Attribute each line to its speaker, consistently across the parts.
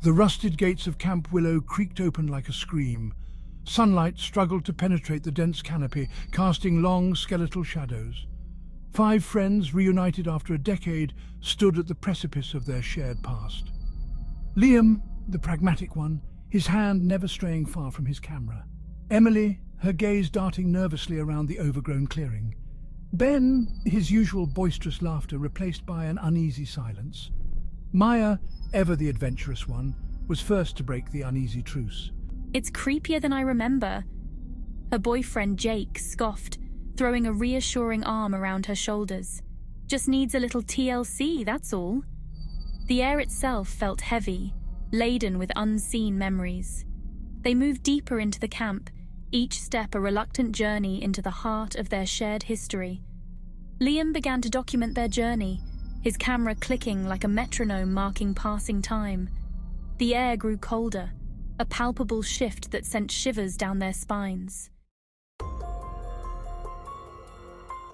Speaker 1: The rusted gates of Camp Willow creaked open like a scream. Sunlight struggled to penetrate the dense canopy, casting long skeletal shadows. 5 friends, reunited after a decade, stood at the precipice of their shared past. Liam, the pragmatic one, his hand never straying far from his camera. Emily, her gaze darting nervously around the overgrown clearing. Ben, his usual boisterous laughter replaced by an uneasy silence. Maya, ever the adventurous one, was first to break the uneasy truce.
Speaker 2: It's creepier than I remember. Her boyfriend Jake scoffed, throwing a reassuring arm around her shoulders. Just needs a little TLC, that's all. The air itself felt heavy, laden with unseen memories. They moved deeper into the camp, each step a reluctant journey into the heart of their shared history. Liam began to document their journey, his camera clicking like a metronome marking passing time. The air grew colder, a palpable shift that sent shivers down their spines.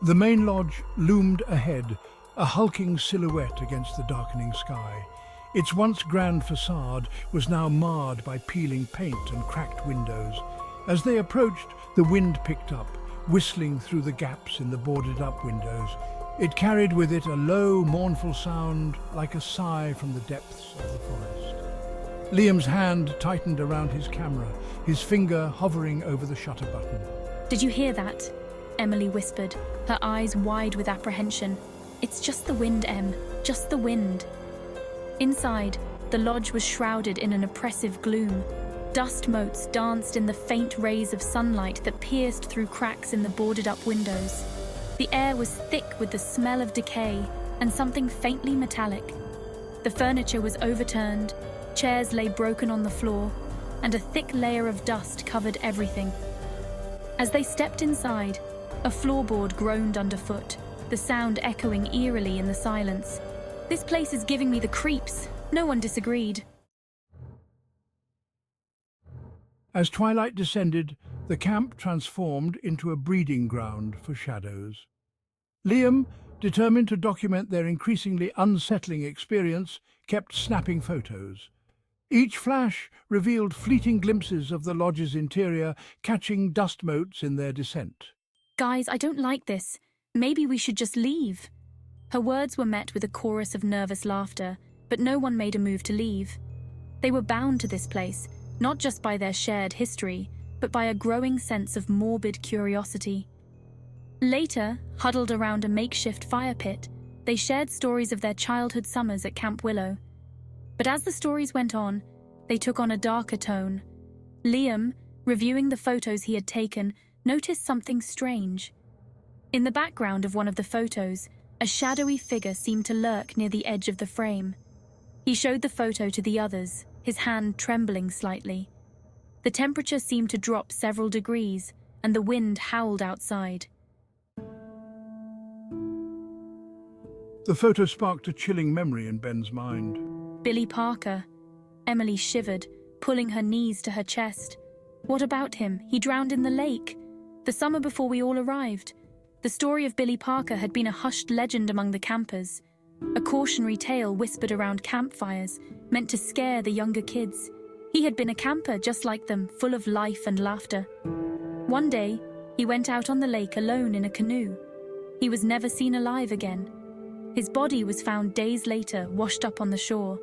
Speaker 1: The main lodge loomed ahead, a hulking silhouette against the darkening sky. Its once grand facade was now marred by peeling paint and cracked windows. As they approached, the wind picked up, whistling through the gaps in the boarded-up windows. It carried with it a low, mournful sound, like a sigh from the depths of the forest. Liam's hand tightened around his camera, his finger hovering over the shutter button.
Speaker 2: "Did you hear that?" Emily whispered, her eyes wide with apprehension. "It's just the wind, Em, just the wind." Inside, the lodge was shrouded in an oppressive gloom. Dust motes danced in the faint rays of sunlight that pierced through cracks in the boarded-up windows. The air was thick with the smell of decay and something faintly metallic. The furniture was overturned, chairs lay broken on the floor, and a thick layer of dust covered everything. As they stepped inside, a floorboard groaned underfoot, the sound echoing eerily in the silence. "This place is giving me the creeps," no one disagreed.
Speaker 1: As twilight descended, the camp transformed into a breeding ground for shadows. Liam, determined to document their increasingly unsettling experience, kept snapping photos. Each flash revealed fleeting glimpses of the lodge's interior, catching dust motes in their descent.
Speaker 2: "Guys, I don't like this. Maybe we should just leave." Her words were met with a chorus of nervous laughter, but no one made a move to leave. They were bound to this place, not just by their shared history, but by a growing sense of morbid curiosity. Later, huddled around a makeshift fire pit, they shared stories of their childhood summers at Camp Willow. But as the stories went on, they took on a darker tone. Liam, reviewing the photos he had taken, noticed something strange. In the background of one of the photos, a shadowy figure seemed to lurk near the edge of the frame. He showed the photo to the others, his hand trembling slightly. The temperature seemed to drop several degrees, and the wind howled outside.
Speaker 1: The photo sparked a chilling memory in Ben's mind.
Speaker 2: Billy Parker. Emily shivered, pulling her knees to her chest. What about him? He drowned in the lake. The summer before we all arrived. The story of Billy Parker had been a hushed legend among the campers, a cautionary tale whispered around campfires, meant to scare the younger kids. He had been a camper just like them, full of life and laughter. One day, he went out on the lake alone in a canoe. He was never seen alive again. His body was found days later, washed up on the shore.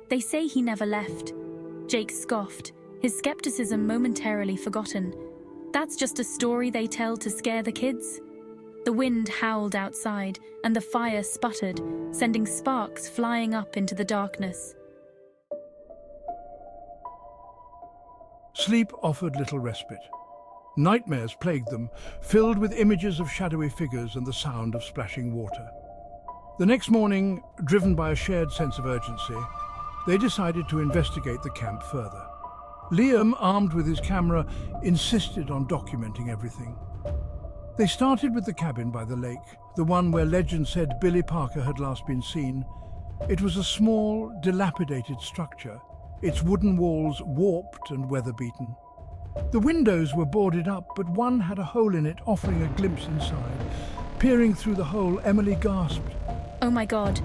Speaker 2: They say he never left. Jake scoffed, his skepticism momentarily forgotten. That's just a story they tell to scare the kids. The wind howled outside, and the fire sputtered, sending sparks flying up into the darkness.
Speaker 1: Sleep offered little respite. Nightmares plagued them, filled with images of shadowy figures and the sound of splashing water. The next morning, driven by a shared sense of urgency, they decided to investigate the camp further. Liam, armed with his camera, insisted on documenting everything. They started with the cabin by the lake, the one where legend said Billy Parker had last been seen. It was a small, dilapidated structure, its wooden walls warped and weather-beaten. The windows were boarded up, but one had a hole in it, offering a glimpse inside. Peering through the hole, Emily gasped.
Speaker 2: "Oh my God."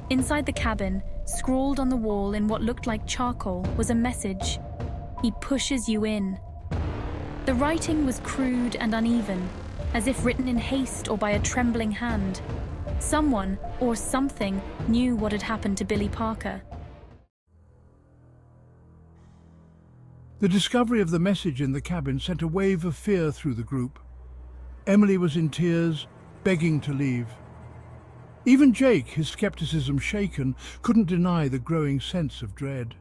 Speaker 2: Inside the cabin, Scrawled on the wall in what looked like charcoal was a message: "He pushes you in." The writing was crude and uneven, as if written in haste or by a trembling hand. Someone, or something, knew what had happened to Billy Parker.
Speaker 1: The discovery of the message in the cabin sent a wave of fear through the group. Emily was in tears, begging to leave. Even Jake, his skepticism shaken, couldn't deny the growing sense of dread.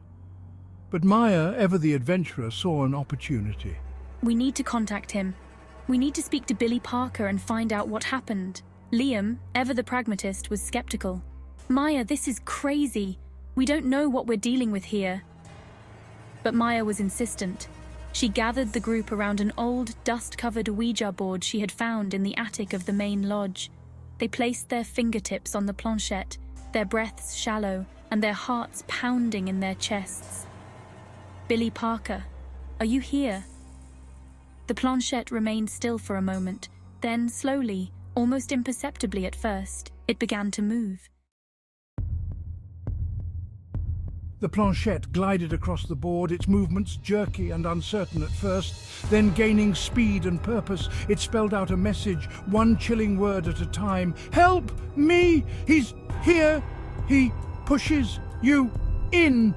Speaker 1: But Maya, ever the adventurer, saw an opportunity.
Speaker 2: "We need to contact him. We need to speak to Billy Parker and find out what happened." Liam, ever the pragmatist, was skeptical. "Maya, this is crazy. We don't know what we're dealing with here." But Maya was insistent. She gathered the group around an old, dust-covered Ouija board she had found in the attic of the main lodge. They placed their fingertips on the planchette, their breaths shallow, and their hearts pounding in their chests. "Billy Parker, are you here?" The planchette remained still for a moment. Then, slowly, almost imperceptibly at first, it began to move.
Speaker 1: The planchette glided across the board, its movements jerky and uncertain at first. Then, gaining speed and purpose, it spelled out a message, one chilling word at a time. "Help me! He's here! He pushes you in!"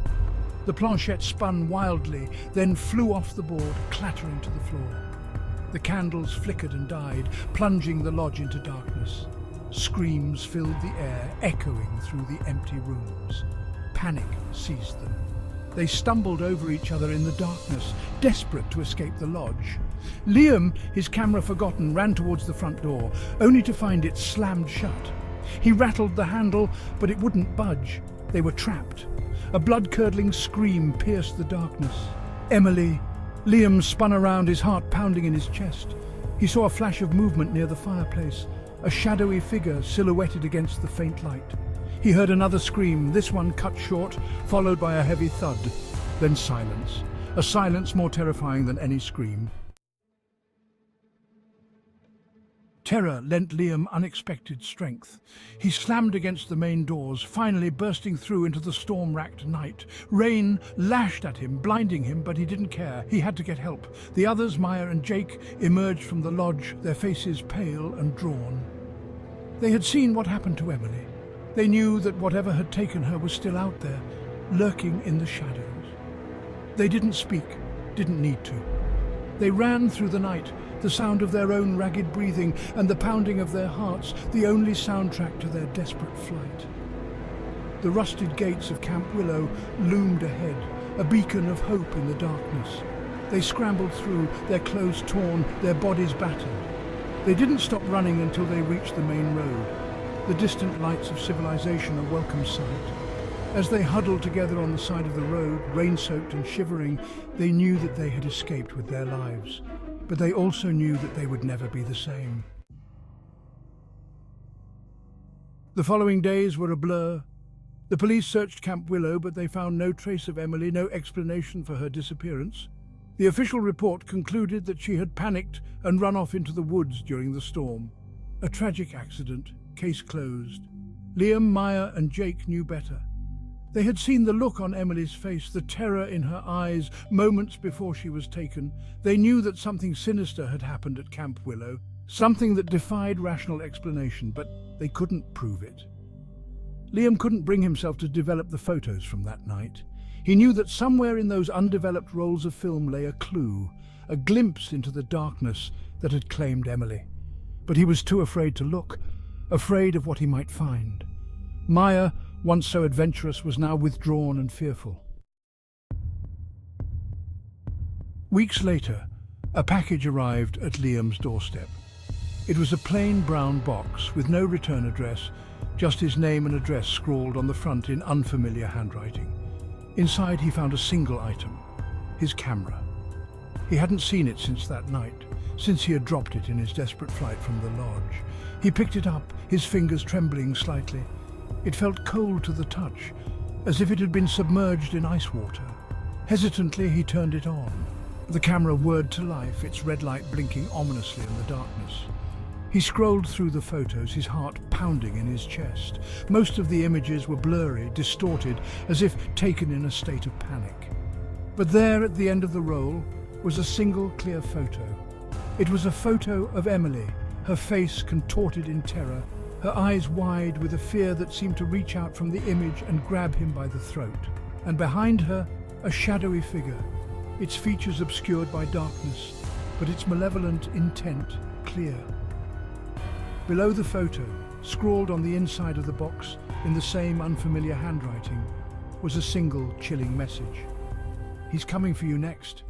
Speaker 1: The planchette spun wildly, then flew off the board, clattering to the floor. The candles flickered and died, plunging the lodge into darkness. Screams filled the air, echoing through the empty rooms. Panic seized them. They stumbled over each other in the darkness, desperate to escape the lodge. Liam, his camera forgotten, ran towards the front door, only to find it slammed shut. He rattled the handle, but it wouldn't budge. They were trapped. A blood-curdling scream pierced the darkness. "Emily!" Liam spun around, his heart pounding in his chest. He saw a flash of movement near the fireplace, a shadowy figure silhouetted against the faint light. He heard another scream, this one cut short, followed by a heavy thud. Then silence, a silence more terrifying than any scream. Terror lent Liam unexpected strength. He slammed against the main doors, finally bursting through into the storm-racked night. Rain lashed at him, blinding him, but he didn't care. He had to get help. The others, Maya and Jake, emerged from the lodge, their faces pale and drawn. They had seen what happened to Emily. They knew that whatever had taken her was still out there, lurking in the shadows. They didn't speak, didn't need to. They ran through the night, the sound of their own ragged breathing and the pounding of their hearts, the only soundtrack to their desperate flight. The rusted gates of Camp Willow loomed ahead, a beacon of hope in the darkness. They scrambled through, their clothes torn, their bodies battered. They didn't stop running until they reached the main road. The distant lights of civilization, a welcome sight. As they huddled together on the side of the road, rain-soaked and shivering, they knew that they had escaped with their lives. But they also knew that they would never be the same. The following days were a blur. The police searched Camp Willow, but they found no trace of Emily, no explanation for her disappearance. The official report concluded that she had panicked and run off into the woods during the storm. A tragic accident, case closed. Liam, Maya and Jake knew better. They had seen the look on Emily's face, the terror in her eyes, moments before she was taken. They knew that something sinister had happened at Camp Willow, something that defied rational explanation, but they couldn't prove it. Liam couldn't bring himself to develop the photos from that night. He knew that somewhere in those undeveloped rolls of film lay a clue, a glimpse into the darkness that had claimed Emily. But he was too afraid to look, afraid of what he might find. Maya, once so adventurous, was now withdrawn and fearful. Weeks later, a package arrived at Liam's doorstep. It was a plain brown box with no return address, just his name and address scrawled on the front in unfamiliar handwriting. Inside he found a single item, his camera. He hadn't seen it since that night, since he had dropped it in his desperate flight from the lodge. He picked it up, his fingers trembling slightly. It felt cold to the touch, as if it had been submerged in ice water. Hesitantly, he turned it on. The camera whirred to life, its red light blinking ominously in the darkness. He scrolled through the photos, his heart pounding in his chest. Most of the images were blurry, distorted, as if taken in a state of panic. But there, at the end of the roll, was a single clear photo. It was a photo of Emily, her face contorted in terror, her eyes wide with a fear that seemed to reach out from the image and grab him by the throat. And behind her, a shadowy figure, its features obscured by darkness, but its malevolent intent clear. Below the photo, scrawled on the inside of the box in the same unfamiliar handwriting, was a single chilling message. "He's coming for you next."